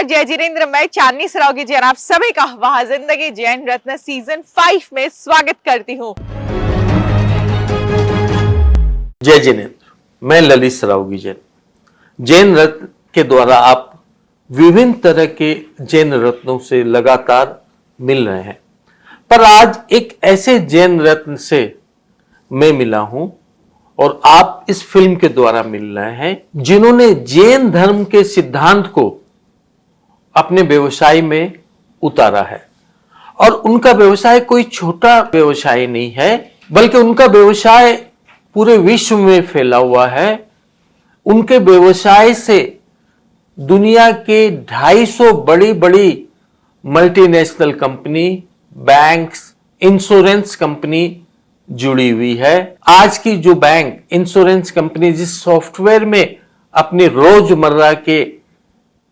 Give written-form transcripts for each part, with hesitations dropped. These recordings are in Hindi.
नमस्कार, जय जिनेन्द्र। मैं चांदनी सरावगी जैन आप सभी का वहां जिंदगी जैन रत्न सीजन 5 में स्वागत करती हूँ। जय जिनेन्द्र, मैं ललित सरावगी जैन। जैन रत्न के द्वारा आप विभिन्न तरह के जैन रत्नों से लगातार मिल रहे हैं, पर आज एक ऐसे जैन रत्न से मैं मिला हूं और आप इस फिल्म के द्वारा मिल रहे हैं जिन्होंने जैन धर्म के सिद्धांत को अपने व्यवसाय में उतारा है। और उनका व्यवसाय कोई छोटा व्यवसाय नहीं है, बल्कि उनका व्यवसाय पूरे विश्व में फैला हुआ है। उनके व्यवसाय से दुनिया के 250 बड़ी बड़ी multinational company, banks, insurance company जुड़ी हुई है। आज की जो बैंक, इंश्योरेंस कंपनी जिस सॉफ्टवेयर में अपने रोजमर्रा के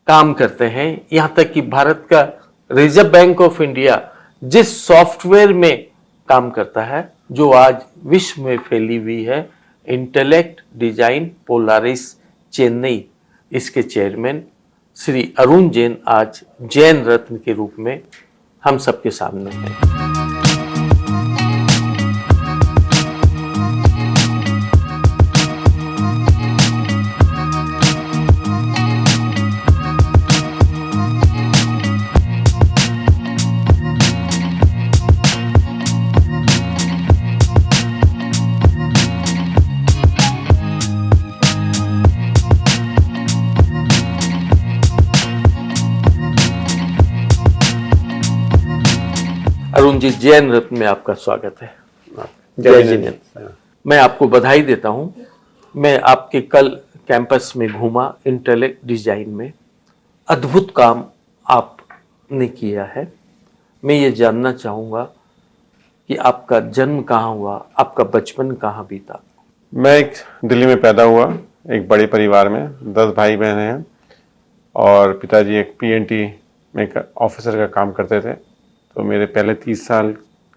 काम करते हैं, यहां तक कि भारत का रिजर्व बैंक ऑफ इंडिया जिस सॉफ्टवेयर में काम करता है, जो आज विश्व में फैली हुई है, इंटेलेक्ट डिजाइन पोलारिस चेन्नई, इसके चेयरमैन श्री अरुण जैन आज जैन रत्न के रूप में हम सबके सामने हैं। अरुण जी, जैन रत्न में आपका स्वागत है। जय जिनेन्द्र। मैं आपको बधाई देता हूं। मैं आपके कल कैंपस में घूमा, इंटेलेक्ट डिजाइन में अद्भुत काम आपने किया है। मैं ये जानना चाहूंगा कि आपका जन्म कहाँ हुआ, आपका बचपन कहाँ बीता? मैं एक दिल्ली में पैदा हुआ, एक बड़े परिवार में 10 भाई बहन हैं और पिताजी एक पीएनटी में ऑफिसर का काम करते थे। तो मेरे पहले 30 साल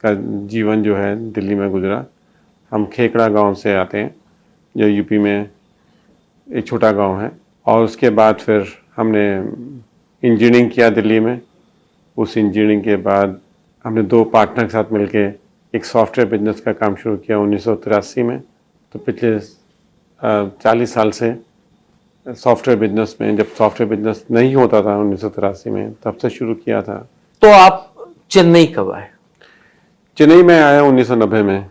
का जीवन जो है दिल्ली में गुजरा। हम खेकड़ा गांव से आते हैं, जो यूपी में एक छोटा गांव है। और उसके बाद फिर हमने इंजीनियरिंग किया दिल्ली में। उस इंजीनियरिंग के बाद हमने 2 पार्टनर के साथ मिलके एक सॉफ्टवेयर बिजनेस का काम शुरू किया 1983 में। तो पिछले 40 साल से सॉफ्टवेयर बिजनेस में, जब सॉफ्टवेयर बिजनेस नहीं होता था 1983 में, तब से शुरू किया था। तो आप चेन्नई कब आए? चेन्नई में आया 1990 में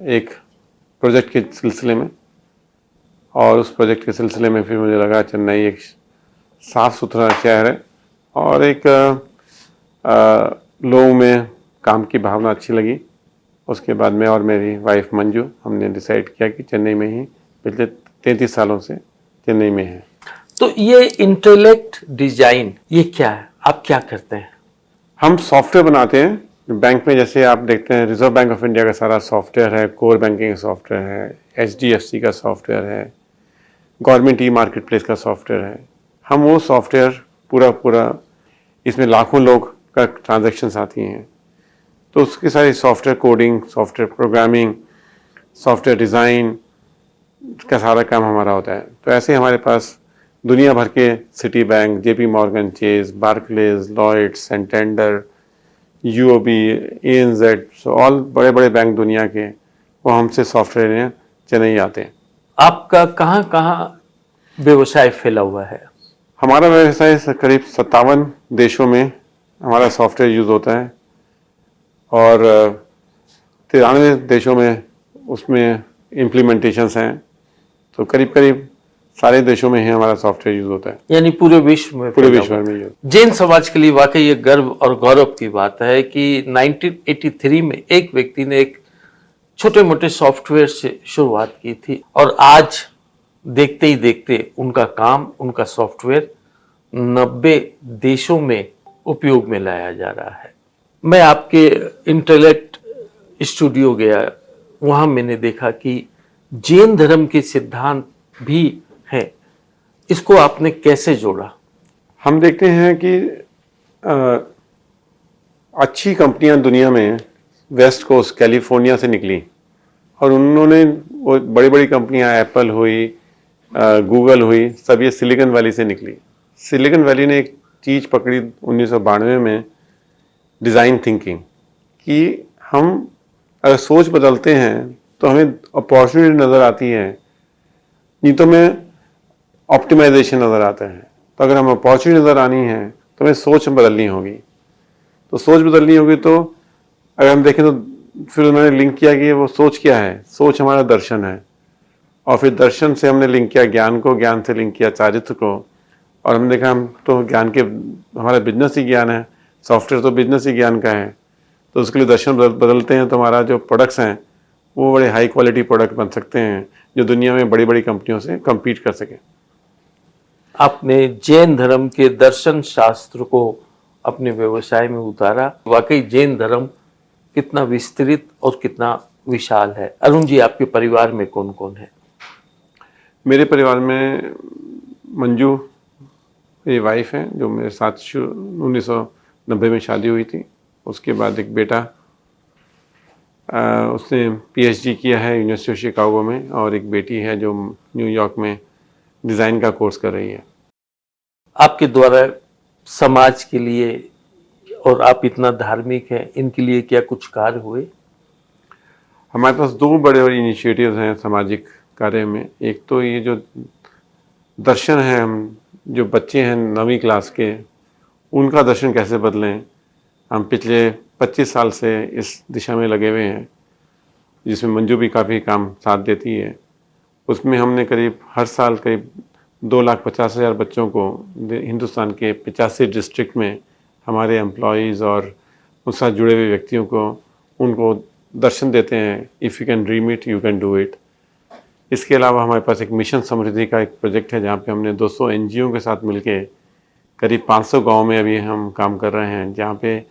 एक प्रोजेक्ट के सिलसिले में। और उस प्रोजेक्ट के सिलसिले में फिर मुझे लगा चेन्नई एक साफ़ सुथरा शहर है और एक लोगों में काम की भावना अच्छी लगी। उसके बाद मैं और मेरी वाइफ मंजू, हमने डिसाइड किया कि चेन्नई में ही पिछले 33 सालों से चेन्नई में है। तो ये इंटेलेक्ट डिजाइन, ये क्या है? आप क्या करते हैं? हम सॉफ्टवेयर बनाते हैं। बैंक में जैसे आप देखते हैं, रिजर्व बैंक ऑफ इंडिया का सारा सॉफ्टवेयर है, कोर बैंकिंग सॉफ्टवेयर है, HDFC का सॉफ्टवेयर है, गवर्नमेंट ई मार्केट प्लेस का सॉफ्टवेयर है। हम वो सॉफ्टवेयर पूरा इसमें लाखों लोग का ट्रांजैक्शंस आती हैं, तो उसके सारी software coding, software programming, software design का सारा काम हमारा होता है। तो ऐसे हमारे पास दुनिया भर के city bank, JP Morgan chase, Barclays, Lloyd, Santander, UOB, ANZ, all बड़े बड़े बैंक दुनिया के, वो हमसे सॉफ्टवेयर में चेन्नई आते हैं। आपका कहाँ कहाँ व्यवसाय फैला हुआ है? हमारा व्यवसाय करीब 57 देशों में हमारा सॉफ्टवेयर यूज़ होता है और 93 देशों में उसमें इम्प्लीमेंटेशंस हैं। तो करीब सारे देशों में ही हमारा सॉफ्टवेयर यूज होता है, यानी पूरे विश्व में। में जैन समाज के लिए वाकई ये गर्व और गौरव की बात है कि 1983 में एक व्यक्ति ने एक छोटे मोटे सॉफ्टवेयर से शुरुआत की थी और आज देखते ही देखते उनका काम, उनका सॉफ्टवेयर 90 देशों में उपयोग में लाया जा रहा है। मैं आपके इंटेलेक्ट स्टूडियो गया, वहां मैंने देखा कि जैन धर्म के सिद्धांत भी है। इसको आपने कैसे जोड़ा? हम देखते हैं कि अच्छी कंपनियां दुनिया में वेस्ट कोस्ट कैलिफोर्निया से निकली और उन्होंने वो बड़ी बड़ी कंपनियां, एप्पल हुई, गूगल हुई, सब ये सिलिकॉन वैली से निकली। सिलिकॉन वैली ने एक चीज़ पकड़ी 1992 में, डिज़ाइन थिंकिंग, कि हम अगर सोच बदलते हैं तो हमें अपॉर्चुनिटी नज़र आती है, नहीं तो हमें ऑप्टिमाइजेशन नज़र आता है। तो अगर हमें अपॉर्चुनिटी नज़र आनी है तो हमें सोच बदलनी होगी। तो सोच बदलनी होगी तो अगर हम देखें तो फिर उन्होंने लिंक किया कि वो सोच क्या है। सोच हमारा दर्शन है, और फिर दर्शन से हमने लिंक किया ज्ञान को, ज्ञान से लिंक किया चारित्र को, और हमने देखा हम तो ज्ञान के, हमारा बिजनेस ही ज्ञान है, सॉफ्टवेयर तो बिजनेस ही ज्ञान का है। तो उसके लिए दर्शन बदलते हैं तो हमारा जो प्रोडक्ट्स हैं वो बड़े हाई क्वालिटी प्रोडक्ट बन सकते हैं जो दुनिया में बड़ी बड़ी कंपनियों से compete कर सके। आपने जैन धर्म के दर्शन शास्त्र को अपने व्यवसाय में उतारा। वाकई जैन धर्म कितना विस्तृत और कितना विशाल है। अरुण जी, आपके परिवार में कौन कौन है? मेरे परिवार में मंजू मेरी वाइफ है जो मेरे साथ 1990 में शादी हुई थी। उसके बाद एक बेटा, उसने पीएचडी किया है यूनिवर्सिटी ऑफ शिकागो में, और एक बेटी है जो न्यूयॉर्क में डिज़ाइन का कोर्स कर रही है। आपके द्वारा समाज के लिए, और आप इतना धार्मिक हैं, इनके लिए क्या कुछ कार्य हुए? हमारे पास दो बड़े बड़े इनिशिएटिव्स हैं सामाजिक कार्य में। एक तो ये जो दर्शन है, हम जो बच्चे हैं 9वीं क्लास के, उनका दर्शन कैसे बदलें, हम पिछले 25 साल से इस दिशा में लगे हुए हैं, जिसमें मंजू भी काफ़ी काम साथ देती है। उसमें हमने करीब हर साल करीब 2,50,000 बच्चों को हिंदुस्तान के 85 डिस्ट्रिक्ट में, हमारे एम्प्लॉयज़ और उनके साथ जुड़े हुए व्यक्तियों को, उनको दर्शन देते हैं। If you can dream it, you can do it. इसके अलावा हमारे पास एक मिशन समृद्धि का एक प्रोजेक्ट है जहाँ पे हमने 200 एनजीओ के साथ मिलके करीब 500 गांव में अभी हम काम कर रहे हैं, जहाँ पे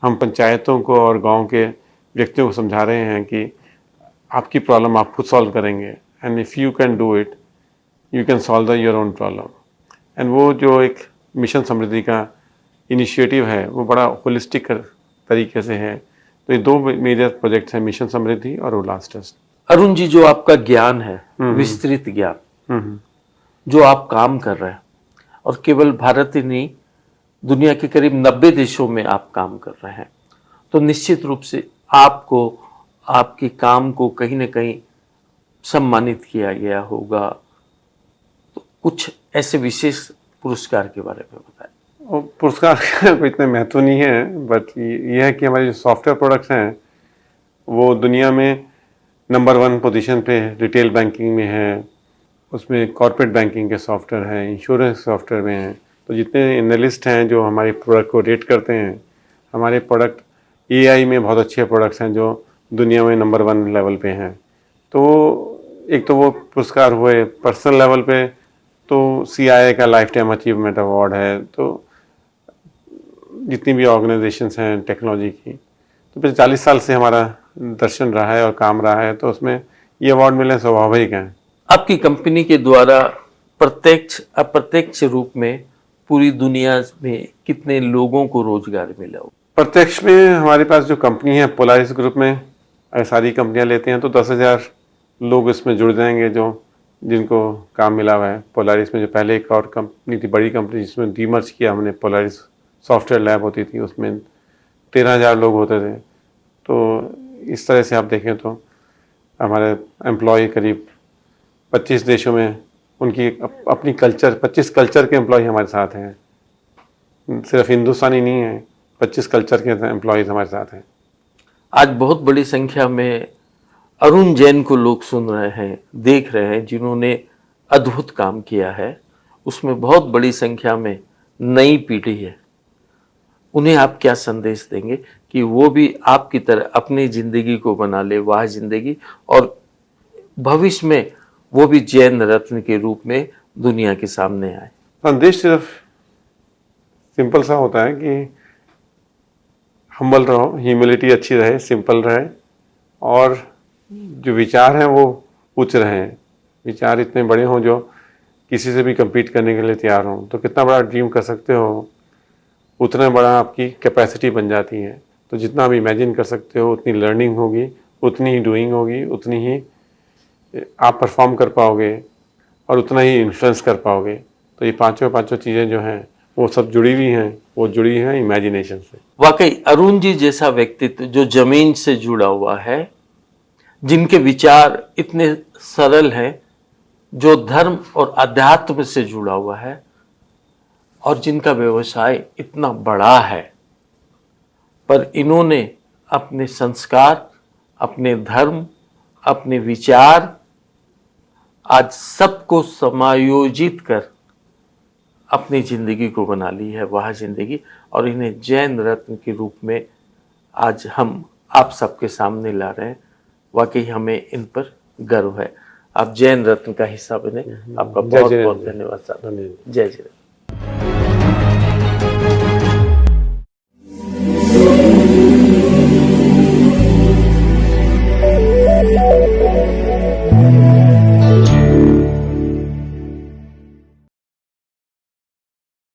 हम पंचायतों को और गांव के व्यक्तियों को समझा रहे हैं कि आपकी प्रॉब्लम आप खुद सॉल्व करेंगे, and if you can do it, you can solve the your own problem. And वो जो एक मिशन समृद्धि का इनिशिएटिव है वो बड़ा होलिस्टिक तरीके से है। तो ये दो मेजर प्रोजेक्ट्स हैं, मिशन समृद्धि और उल्लास ट्रस्ट। अरुण जी, जो आपका ज्ञान है, विस्तृत ज्ञान, जो आप काम कर रहे हैं, और केवल भारत ही नहीं, दुनिया के करीब 90 देशों में आप काम कर रहे हैं, तो निश्चित रूप से आपको, आपके काम को कहीं ना कहीं सम्मानित किया गया होगा। तो कुछ ऐसे विशेष पुरस्कार के बारे में बताएं। वो पुरस्कार का कोई इतना महत्व नहीं है, बट ये है कि हमारे जो सॉफ्टवेयर प्रोडक्ट्स हैं वो दुनिया में नंबर 1 पोजीशन पे रिटेल बैंकिंग में है, उसमें कॉर्पोरेट बैंकिंग के सॉफ्टवेयर हैं, इंश्योरेंस सॉफ्टवेयर में हैं। तो जितने एनालिस्ट हैं जो हमारे प्रोडक्ट को रेट करते हैं, हमारे प्रोडक्ट एआई में बहुत अच्छे प्रोडक्ट्स हैं जो दुनिया में नंबर 1 लेवल पे हैं। तो एक तो वो पुरस्कार हुए पर्सनल लेवल पे, तो सीआईए का लाइफ टाइम अचीवमेंट अवार्ड है। तो जितनी भी ऑर्गेनाइजेशंस हैं टेक्नोलॉजी की, तो पिछले 40 साल से हमारा दर्शन रहा है और काम रहा है, तो उसमें ये अवार्ड मिलने स्वाभाविक हैं। आपकी कंपनी के द्वारा प्रत्यक्ष अप्रत्यक्ष रूप में पूरी दुनिया में कितने लोगों को रोजगार मिला हो? प्रत्यक्ष में हमारे पास जो कंपनी है पोलारिस ग्रुप में, अगर सारी कंपनियां लेते हैं तो 10,000 लोग इसमें जुड़ जाएंगे जो जिनको काम मिला हुआ है। पोलारिस में जो पहले एक और कंपनी थी, बड़ी कंपनी, जिसमें डीमर्ज किया हमने, पोलारिस सॉफ्टवेयर लैब होती थी, उसमें 13,000 लोग होते थे। तो इस तरह से आप देखें तो हमारे एम्प्लॉय करीब 25 देशों में, उनकी अपनी कल्चर, 25 कल्चर के एम्प्लॉय हमारे साथ हैं। सिर्फ हिंदुस्तानी नहीं है, 25 कल्चर के एम्प्लॉयज़ हमारे साथ हैं। आज बहुत बड़ी संख्या में अरुण जैन को लोग सुन रहे हैं, देख रहे हैं, जिन्होंने अद्भुत काम किया है। उसमें बहुत बड़ी संख्या में नई पीढ़ी है। उन्हें आप क्या संदेश देंगे कि वो भी आपकी तरह अपनी जिंदगी को बना ले, वह जिंदगी, और भविष्य में वो भी जैन रत्न के रूप में दुनिया के सामने आए? संदेश सिर्फ सिंपल सा होता है कि हम्बल रहो, ह्यूमिलिटी अच्छी रहे, सिंपल रहे, और जो विचार हैं वो उच्च रहें। विचार इतने बड़े हों जो किसी से भी compete करने के लिए तैयार हों। तो कितना बड़ा ड्रीम कर सकते हो, उतना बड़ा आपकी कैपेसिटी बन जाती है। तो जितना आप इमेजिन कर सकते हो, उतनी लर्निंग होगी, उतनी ही डूइंग होगी, उतनी ही आप परफॉर्म कर पाओगे, और उतना ही इन्फ्लुएंस कर पाओगे। तो ये पांचों चीज़ें जो हैं वो सब जुड़ी हुई हैं, वो जुड़ी हैं इमेजिनेशन से। वाकई अरुण जी जैसा व्यक्तित्व जो जमीन से जुड़ा हुआ है, जिनके विचार इतने सरल हैं, जो धर्म और अध्यात्म से जुड़ा हुआ है और जिनका व्यवसाय इतना बड़ा है, पर इन्होंने अपने संस्कार, अपने धर्म, अपने विचार आज सबको समायोजित कर अपनी जिंदगी को बना ली है वह जिंदगी, और इन्हें जैन रत्न के रूप में आज हम आप सबके सामने ला रहे हैं। वाकई हमें इन पर गर्व है। आप जैन रत्न का हिस्सा बने। आपका जय बहुत जिनेंद्र। बहुत धन्यवाद साहब। धन्यवाद। जय जिनेंद्र।